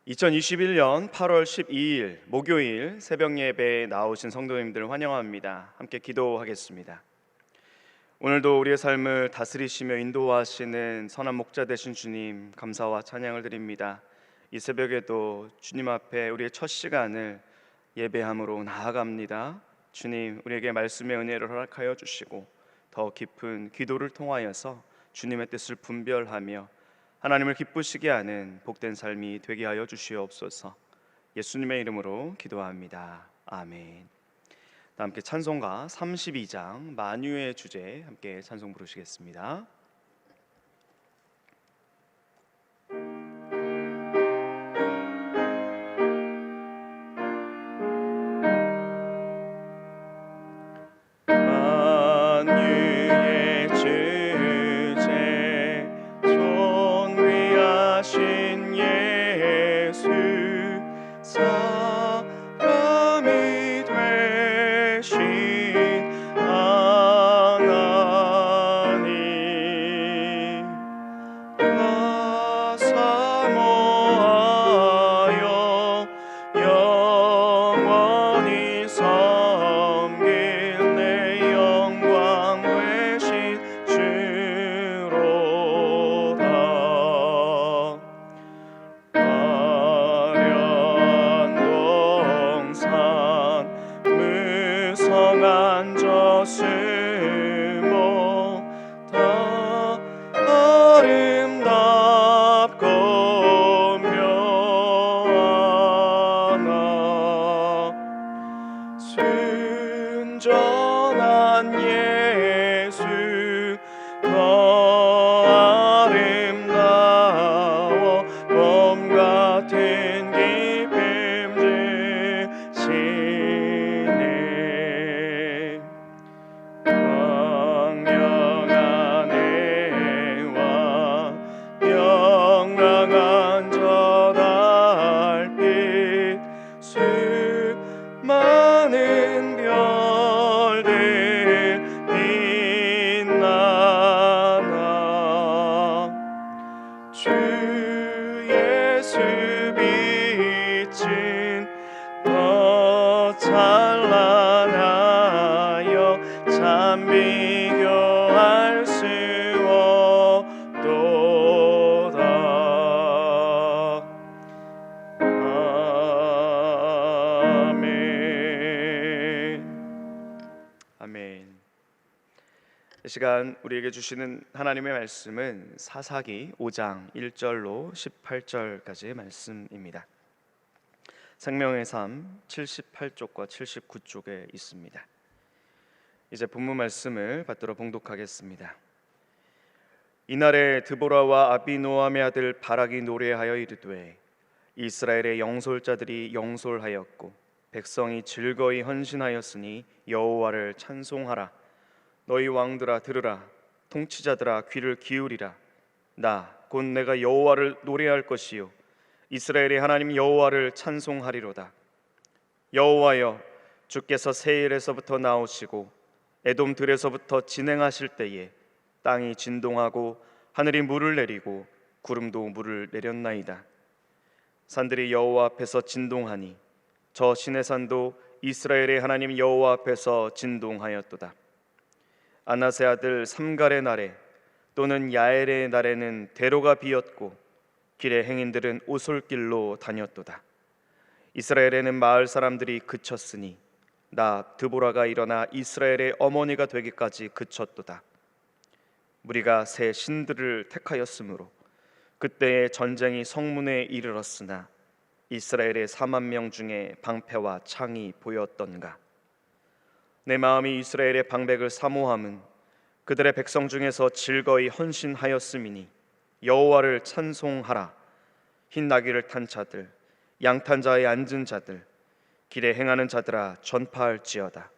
2021년 8월 12일 목요일 새벽 예배에 나오신 성도님들 환영합니다. 함께 기도하겠습니다. 오늘도 우리의 삶을 다스리시며 인도하시는 선한 목자 되신 주님 감사와 찬양을 드립니다. 이 새벽에도 주님 앞에 우리의 첫 시간을 예배함으로 나아갑니다. 주님, 우리에게 말씀의 은혜를 허락하여 주시고 더 깊은 기도를 통하여서 주님의 뜻을 분별하며 하나님을 기쁘시게 하는 복된 삶이 되게 하여 주시옵소서. 예수님의 이름으로 기도합니다. 아멘. 다 함께 찬송가 32장 만유의 주제 함께 찬송 부르시겠습니다. 만유의 주제 존귀하신 예수 사람이 되신 하나님 나 사모하여 영원히 섬길 내 영광 되신 주로다. 화려한 동산 무성한 저수모 다 아름답고 묘하나 순전한 예수 더 아름다워 봄 같은 기쁨 주시네. 광명한 해와 명랑한 저 달빛 수많은 별들 빛나나 주 예수 빛은 더 찬란하여 참 비교할 수 없도다. 아멘. 아멘. 이 시간 우리에게 주시는 하나님의 말씀은 사사기 5장 1절로 18절까지의 말씀입니다. 생명의 삶 78쪽과 79쪽에 있습니다. 이제 본문 말씀을 받들어 봉독하겠습니다. 이날에 드보라와 아비노함의 아들 바락이 노래하여 이르되 이스라엘의 영솔자들이 영솔하였고 백성이 즐거이 헌신하였으니 여호와를 찬송하라. 너희 왕들아 들으라. 통치자들아 귀를 기울이라. 나 곧 내가 여호와를 노래할 것이요 이스라엘의 하나님 여호와를 찬송하리로다. 여호와여, 주께서 세일에서부터 나오시고 에돔 들에서부터 진행하실 때에 땅이 진동하고 하늘이 물을 내리고 구름도 물을 내렸나이다. 산들이 여호와 앞에서 진동하니 저 시내산도 이스라엘의 하나님 여호와 앞에서 진동하였도다. 아나세 아들 삼갈의 날에 또는 야엘의 날에는 대로가 비었고 길의 행인들은 오솔길로 다녔도다. 이스라엘에는 마을 사람들이 그쳤으니 나 드보라가 일어나 이스라엘의 어머니가 되기까지 그쳤도다. 무리가 새 신들을 택하였으므로 그때의 전쟁이 성문에 이르렀으나 이스라엘의 4만 명 중에 방패와 창이 보였던가. 내 마음이 이스라엘의 방백을 사모함은 그들의 백성 중에서 즐거이 헌신하였음이니 여호와를 찬송하라. 흰 나귀를 탄 자들, 양탄 자에 앉은 자들, 길에 행하는 자들아 전파할지어다.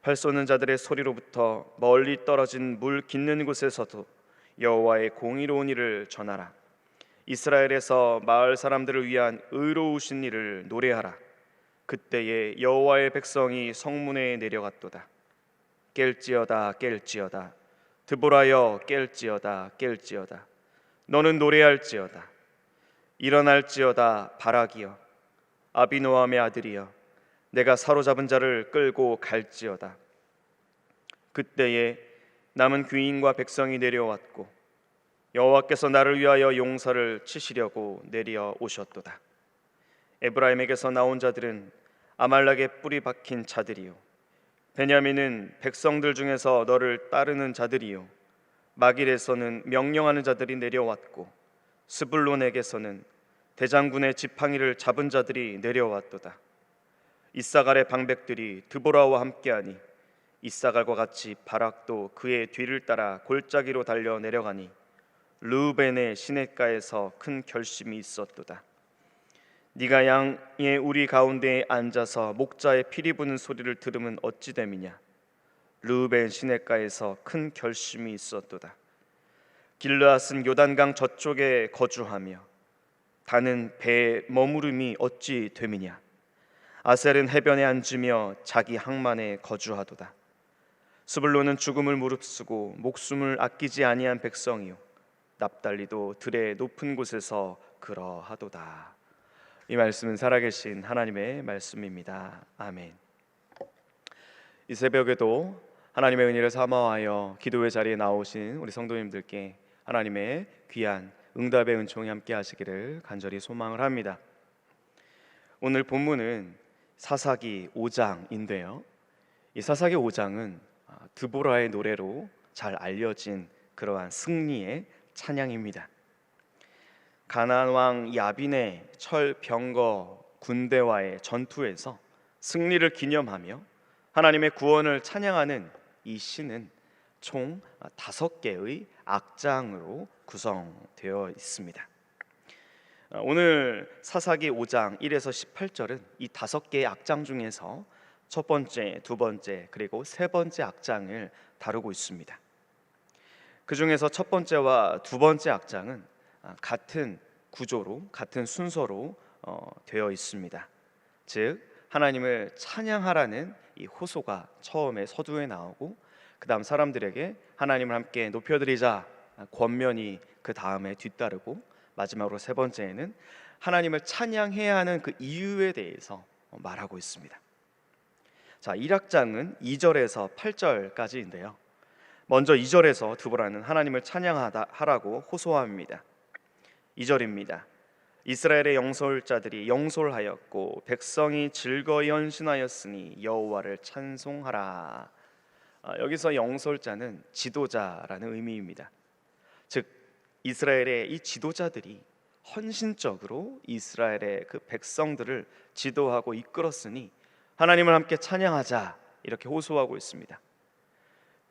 활 쏘는 자들의 소리로부터 멀리 떨어진 물 깃는 곳에서도 여호와의 공의로운 일을 전하라. 이스라엘에서 마을 사람들을 위한 의로우신 일을 노래하라. 그때에 여호와의 백성이 성문에 내려갔도다. 깰지어다 깰지어다. 드보라여 깰지어다 깰지어다. 너는 노래할지어다. 일어날지어다 바라기여, 아비노함의 아들이여, 내가 사로잡은 자를 끌고 갈지어다. 그때에 남은 귀인과 백성이 내려왔고 여호와께서 나를 위하여 용사를 치시려고 내려오셨도다. 에브라임에게서 나온 자들은 아말렉의 뿌리 박힌 자들이요, 베냐민은 백성들 중에서 너를 따르는 자들이요, 마길에서는 명령하는 자들이 내려왔고 스불론에게서는 대장군의 지팡이를 잡은 자들이 내려왔도다. 이사갈의 방백들이 드보라와 함께하니 이사갈과 같이 바락도 그의 뒤를 따라 골짜기로 달려 내려가니 르우벤의 시냇가에서 큰 결심이 있었도다. 네가 양의 우리 가운데에 앉아서 목자의 피리 부는 소리를 들으면 어찌 됨이냐. 르우벤 시냇가에서 큰 결심이 있었도다. 길르앗은 요단강 저쪽에 거주하며 다는 배에 머무름이 어찌 됨이냐. 아셀은 해변에 앉으며 자기 항만에 거주하도다. 스불론은 죽음을 무릅쓰고 목숨을 아끼지 아니한 백성이요, 납달리도 들의 높은 곳에서 그러하도다. 이 말씀은 살아계신 하나님의 말씀입니다. 아멘. 이 새벽에도 하나님의 은혜를 사모하여 기도의 자리에 나오신 우리 성도님들께 하나님의 귀한 응답의 은총이 함께 하시기를 간절히 소망을 합니다. 오늘 본문은 사사기 5장인데요. 이 사사기 5장은 드보라의 노래로 잘 알려진 그러한 승리의 찬양입니다. 가나안 왕 야빈의 철병거 군대와의 전투에서 승리를 기념하며 하나님의 구원을 찬양하는 이 시는 총 5개의 악장으로 구성되어 있습니다. 오늘 사사기 5장 1에서 18절은 이 5개의 악장 중에서 첫 번째, 두 번째, 그리고 세 번째 악장을 다루고 있습니다. 그 중에서 첫 번째와 두 번째 악장은 같은 구조로, 같은 순서로 되어 있습니다. 즉 하나님을 찬양하라는 이 호소가 처음에 서두에 나오고, 그 다음 사람들에게 하나님을 함께 높여드리자 권면이 그 다음에 뒤따르고, 마지막으로 세 번째에는 하나님을 찬양해야 하는 그 이유에 대해서 말하고 있습니다. 자, 1악장은 2절에서 8절까지인데요. 먼저 2절에서 드보라는 하나님을 찬양하라고 호소합니다. 2절입니다. 이스라엘의 영솔자들이 영솔하였고 백성이 즐거이 헌신하였으니 여호와를 찬송하라. 여기서 영솔자는 지도자라는 의미입니다. 즉 이스라엘의 이 지도자들이 헌신적으로 이스라엘의 그 백성들을 지도하고 이끌었으니 하나님을 함께 찬양하자, 이렇게 호소하고 있습니다.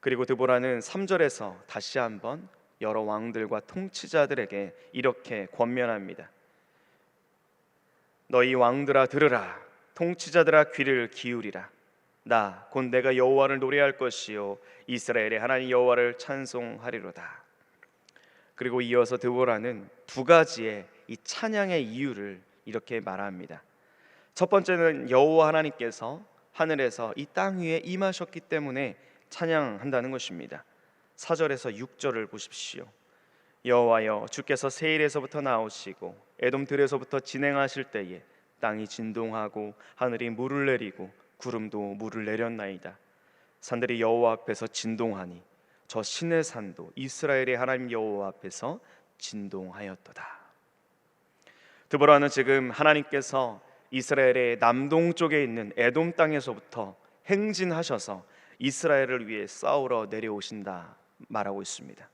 그리고 드보라는 3절에서 다시 한번 여러 왕들과 통치자들에게 이렇게 권면합니다. 너희 왕들아 들으라, 통치자들아 귀를 기울이라. 나 곧 내가 여호와를 노래할 것이요 이스라엘의 하나님 여호와를 찬송하리로다. 그리고 이어서 드보라는 두 가지의 이 찬양의 이유를 이렇게 말합니다. 첫 번째는 여호와 하나님께서 하늘에서 이 땅 위에 임하셨기 때문에 찬양한다는 것입니다. 4절에서 6절을 보십시오. 여호와여, 주께서 세일에서부터 나오시고 에돔 들에서부터 진행하실 때에 땅이 진동하고 하늘이 물을 내리고 구름도 물을 내렸나이다. 산들이 여호와 앞에서 진동하니 저 신의 산도 이스라엘의 하나님 여호와 앞에서 진동하였도다. 드보라는 지금 하나님께서 이스라엘의 남동쪽에 있는 에돔 땅에서부터 행진하셔서 이스라엘을 위해 싸우러 내려오신다 말하고 있습니다.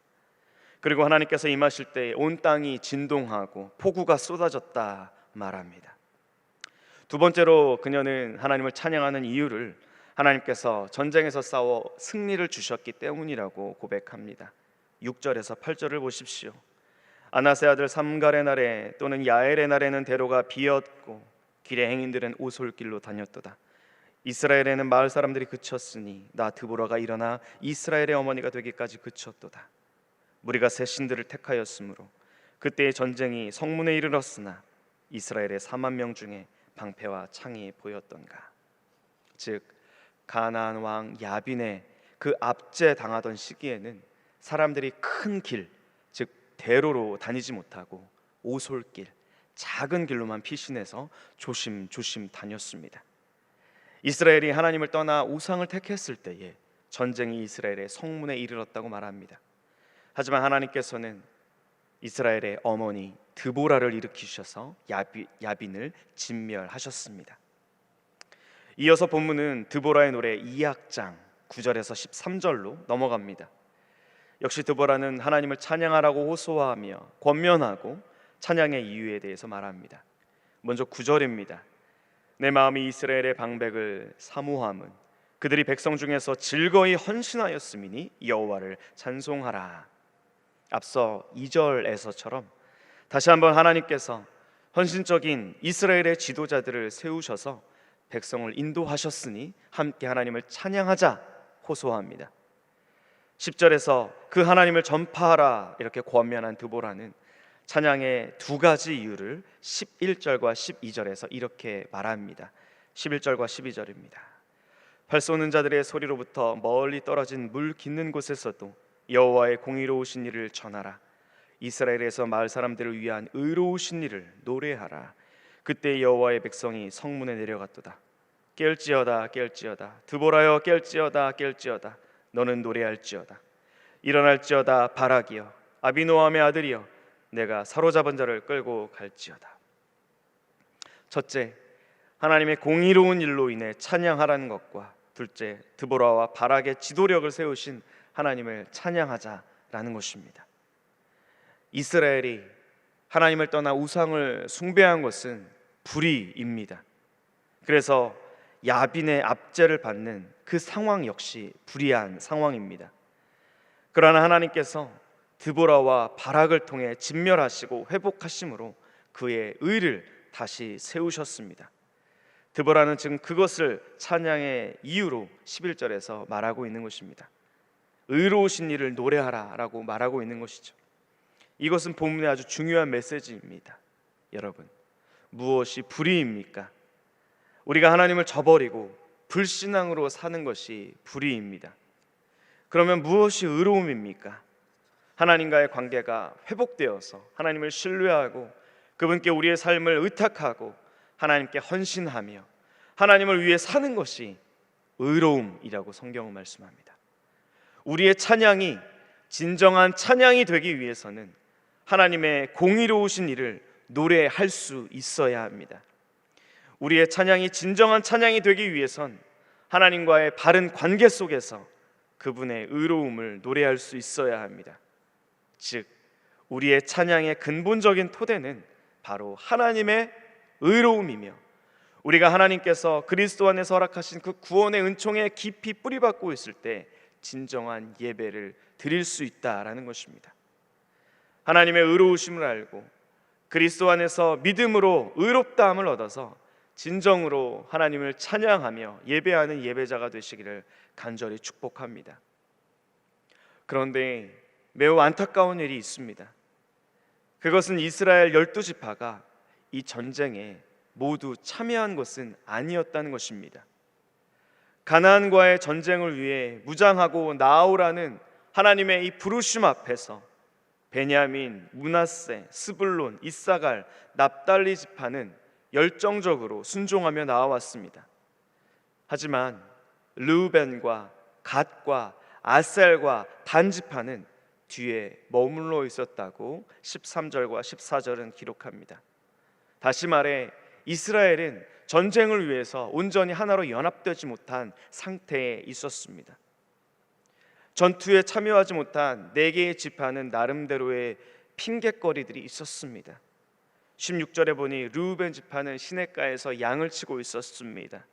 그리고 하나님께서 임하실 때 온 땅이 진동하고 폭우가 쏟아졌다 말합니다. 두 번째로 그녀는 하나님을 찬양하는 이유를 하나님께서 전쟁에서 싸워 승리를 주셨기 때문이라고 고백합니다. 6절에서 8절을 보십시오. 아나세 아들 삼갈의 날에 또는 야엘의 날에는 대로가 비었고 길의 행인들은 오솔길로 다녔도다. 이스라엘에는 마을 사람들이 그쳤으니 나 드보라가 일어나 이스라엘의 어머니가 되기까지 그쳤도다. 무리가 새 신들을 택하였으므로 그때의 전쟁이 성문에 이르렀으나 이스라엘의 4만 명 중에 방패와 창이 보였던가. 즉 가나안 왕 야빈의 그 압제 당하던 시기에는 사람들이 큰 길, 즉 대로로 다니지 못하고 오솔길, 작은 길로만 피신해서 조심조심 다녔습니다. 이스라엘이 하나님을 떠나 우상을 택했을 때에 전쟁이 이스라엘의 성문에 이르렀다고 말합니다. 하지만 하나님께서는 이스라엘의 어머니 드보라를 일으키셔서 야빈을 진멸하셨습니다. 이어서 본문은 드보라의 노래 2악장 9절에서 13절로 넘어갑니다. 역시 드보라는 하나님을 찬양하라고 호소하며 권면하고 찬양의 이유에 대해서 말합니다. 먼저 9절입니다. 내 마음이 이스라엘의 방백을 사모함은 그들이 백성 중에서 즐거이 헌신하였음이니 여호와를 찬송하라. 앞서 2절에서처럼 다시 한번 하나님께서 헌신적인 이스라엘의 지도자들을 세우셔서 백성을 인도하셨으니 함께 하나님을 찬양하자 호소합니다. 10절에서 그 하나님을 전파하라 이렇게 권면한 드보라는 찬양의 두 가지 이유를 11절과 12절에서 이렇게 말합니다. 11절과 12절입니다. 활 쏘는 자들의 소리로부터 멀리 떨어진 물 깊는 곳에서도 여호와의 공의로우신 일을 전하라. 이스라엘에서 마을 사람들을 위한 의로우신 일을 노래하라. 그때 여호와의 백성이 성문에 내려갔도다. 깰지어다 깰지어다 드보라여 깰지어다 깰지어다 너는 노래할지어다. 일어날지어다 바락이여 아비노함의 아들이여 내가 사로잡은 자를 끌고 갈지어다. 첫째, 하나님의 공의로운 일로 인해 찬양하라는 것과 둘째, 드보라와 바락의 지도력을 세우신 하나님을 찬양하자라는 것입니다. 이스라엘이 하나님을 떠나 우상을 숭배한 것은 불의입니다. 그래서 야빈의 압제를 받는 그 상황 역시 불의한 상황입니다. 그러나 하나님께서 드보라와 바락을 통해 진멸하시고 회복하심으로 그의 의를 다시 세우셨습니다. 드보라는 지금 그것을 찬양의 이유로 11절에서 말하고 있는 것입니다. 의로우신 일을 노래하라 라고 말하고 있는 것이죠. 이것은 본문의 아주 중요한 메시지입니다. 여러분, 무엇이 불의입니까? 우리가 하나님을 저버리고 불신앙으로 사는 것이 불의입니다. 그러면 무엇이 의로움입니까? 하나님과의 관계가 회복되어서 하나님을 신뢰하고 그분께 우리의 삶을 의탁하고 하나님께 헌신하며 하나님을 위해 사는 것이 의로움이라고 성경은 말씀합니다. 우리의 찬양이 진정한 찬양이 되기 위해서는 하나님의 공의로우신 일을 노래할 수 있어야 합니다. 우리의 찬양이 진정한 찬양이 되기 위해선 하나님과의 바른 관계 속에서 그분의 의로움을 노래할 수 있어야 합니다. 즉, 우리의 찬양의 근본적인 토대는 바로 하나님의 의로움이며 우리가 하나님께서 그리스도 안에서 허락하신 그 구원의 은총에 깊이 뿌리박고 있을 때 진정한 예배를 드릴 수 있다라는 것입니다. 하나님의 의로우심을 알고 그리스도 안에서 믿음으로 의롭다함을 얻어서 진정으로 하나님을 찬양하며 예배하는 예배자가 되시기를 간절히 축복합니다. 그런데 매우 안타까운 일이 있습니다. 그것은 이스라엘 12지파가 이 전쟁에 모두 참여한 것은 아니었다는 것입니다. 가나안과의 전쟁을 위해 무장하고 나아오라는 하나님의 이 부르심 앞에서 베냐민, 므낫세, 스불론, 이사갈, 납달리 지파는 열정적으로 순종하며 나아왔습니다. 하지만 르우벤과 갓과 아셀과 단 지파는 뒤에 머물러 있었다고 13절과 14절은 기록합니다. 다시 말해 이스라엘은 전쟁을 위해서 온전히 하나로 연합되지 못한 상태에 있었습니다. 전투에 참여하지 못한 4개의 지파는 나름대로의 핑곗거리들이 있었습니다. 16절에 보니 르우벤 지파는 시냇가에서 양을 치고 있었습니다.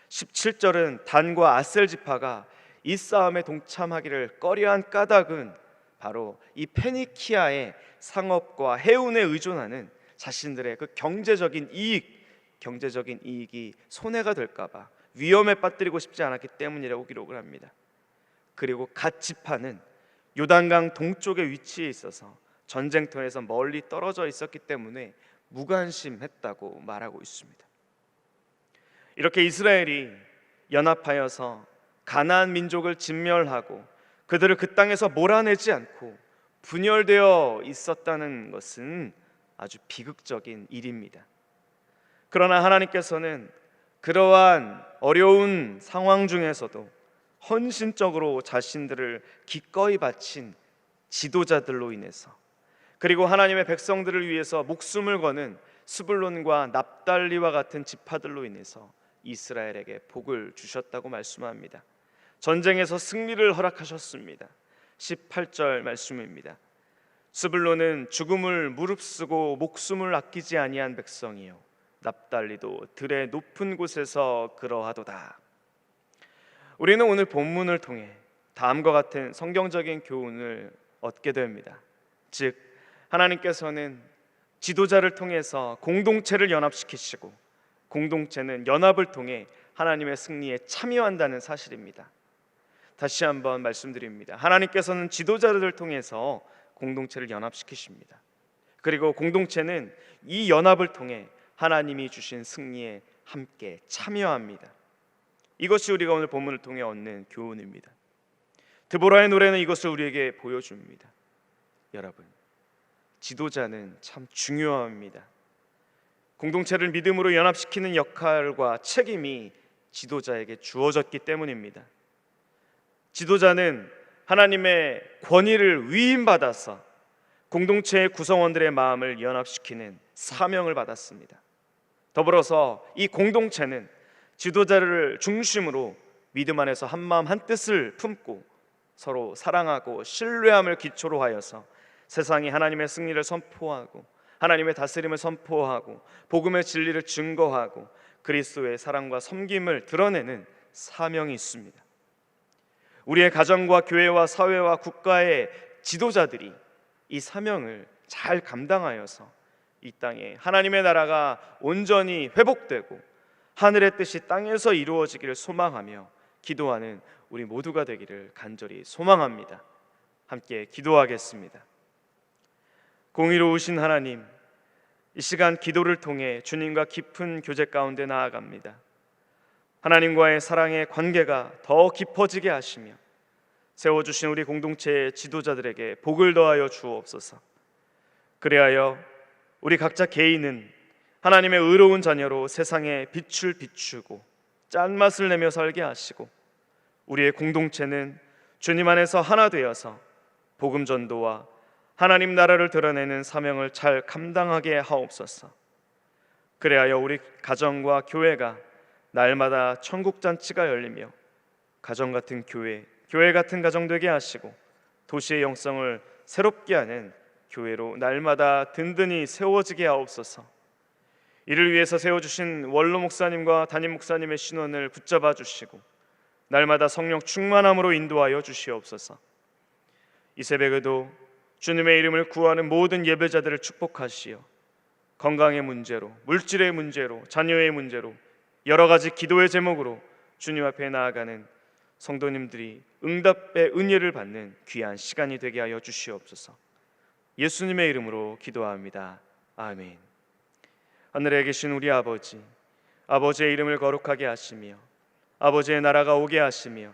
17절은 단과 아셀 지파가 이 싸움에 동참하기를 꺼려한 까닭은 바로 이 페니키아의 상업과 해운에 의존하는 자신들의 그 경제적인 이익이 손해가 될까봐 위험에 빠뜨리고 싶지 않았기 때문이라고 기록을 합니다. 그리고 갓 지파는 요단강 동쪽에 위치해 있어서 전쟁터에서 멀리 떨어져 있었기 때문에 무관심했다고 말하고 있습니다. 이렇게 이스라엘이 연합하여서 가나안 민족을 진멸하고 그들을 그 땅에서 몰아내지 않고 분열되어 있었다는 것은 아주 비극적인 일입니다. 그러나 하나님께서는 그러한 어려운 상황 중에서도 헌신적으로 자신들을 기꺼이 바친 지도자들로 인해서, 그리고 하나님의 백성들을 위해서 목숨을 거는 스불론과 납달리와 같은 지파들로 인해서 이스라엘에게 복을 주셨다고 말씀합니다. 전쟁에서 승리를 허락하셨습니다. 18절 말씀입니다. 스불론은 죽음을 무릅쓰고 목숨을 아끼지 아니한 백성이요, 납달리도 들의 높은 곳에서 그러하도다. 우리는 오늘 본문을 통해 다음과 같은 성경적인 교훈을 얻게 됩니다. 즉, 하나님께서는 지도자를 통해서 공동체를 연합시키시고, 공동체는 연합을 통해 하나님의 승리에 참여한다는 사실입니다. 다시 한번 말씀드립니다. 하나님께서는 지도자들을 통해서 공동체를 연합시키십니다. 그리고 공동체는 이 연합을 통해 하나님이 주신 승리에 함께 참여합니다. 이것이 우리가 오늘 본문을 통해 얻는 교훈입니다. 드보라의 노래는 이것을 우리에게 보여줍니다. 여러분, 지도자는 참 중요합니다. 공동체를 믿음으로 연합시키는 역할과 책임이 지도자에게 주어졌기 때문입니다. 지도자는 하나님의 권위를 위임받아서 공동체의 구성원들의 마음을 연합시키는 사명을 받았습니다. 더불어서 이 공동체는 지도자를 중심으로 믿음 안에서 한마음 한뜻을 품고 서로 사랑하고 신뢰함을 기초로 하여서 세상에 하나님의 승리를 선포하고 하나님의 다스림을 선포하고 복음의 진리를 증거하고 그리스도의 사랑과 섬김을 드러내는 사명이 있습니다. 우리의 가정과 교회와 사회와 국가의 지도자들이 이 사명을 잘 감당하여서 이 땅에 하나님의 나라가 온전히 회복되고 하늘의 뜻이 땅에서 이루어지기를 소망하며 기도하는 우리 모두가 되기를 간절히 소망합니다. 함께 기도하겠습니다. 공의로우신 하나님, 이 시간 기도를 통해 주님과 깊은 교제 가운데 나아갑니다. 하나님과의 사랑의 관계가 더 깊어지게 하시며 세워주신 우리 공동체의 지도자들에게 복을 더하여 주옵소서. 그리하여 우리 각자 개인은 하나님의 의로운 자녀로 세상에 빛을 비추고 짠맛을 내며 살게 하시고, 우리의 공동체는 주님 안에서 하나 되어서 복음 전도와 하나님 나라를 드러내는 사명을 잘 감당하게 하옵소서. 그리하여 우리 가정과 교회가 날마다 천국 잔치가 열리며 가정 같은 교회, 교회 같은 가정 되게 하시고 도시의 영성을 새롭게 하는 교회로 날마다 든든히 세워지게 하옵소서. 이를 위해서 세워주신 원로 목사님과 담임 목사님의 신원을 붙잡아 주시고 날마다 성령 충만함으로 인도하여 주시옵소서. 이 새벽에도 주님의 이름을 구하는 모든 예배자들을 축복하시어 건강의 문제로, 물질의 문제로, 자녀의 문제로 여러 가지 기도의 제목으로 주님 앞에 나아가는 성도님들이 응답의 은혜를 받는 귀한 시간이 되게 하여 주시옵소서. 예수님의 이름으로 기도합니다. 아멘. 하늘에 계신 우리 아버지, 아버지의 이름을 거룩하게 하시며 아버지의 나라가 오게 하시며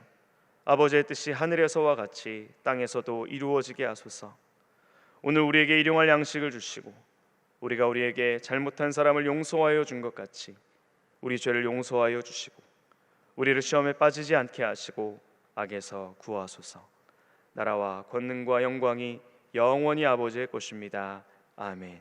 아버지의 뜻이 하늘에서와 같이 땅에서도 이루어지게 하소서. 오늘 우리에게 일용할 양식을 주시고 우리가 우리에게 잘못한 사람을 용서하여 준 것 같이 우리 죄를 용서하여 주시고 우리를 시험에 빠지지 않게 하시고 악에서 구하소서. 나라와 권능과 영광이 영원히 아버지의 것입니다. 아멘.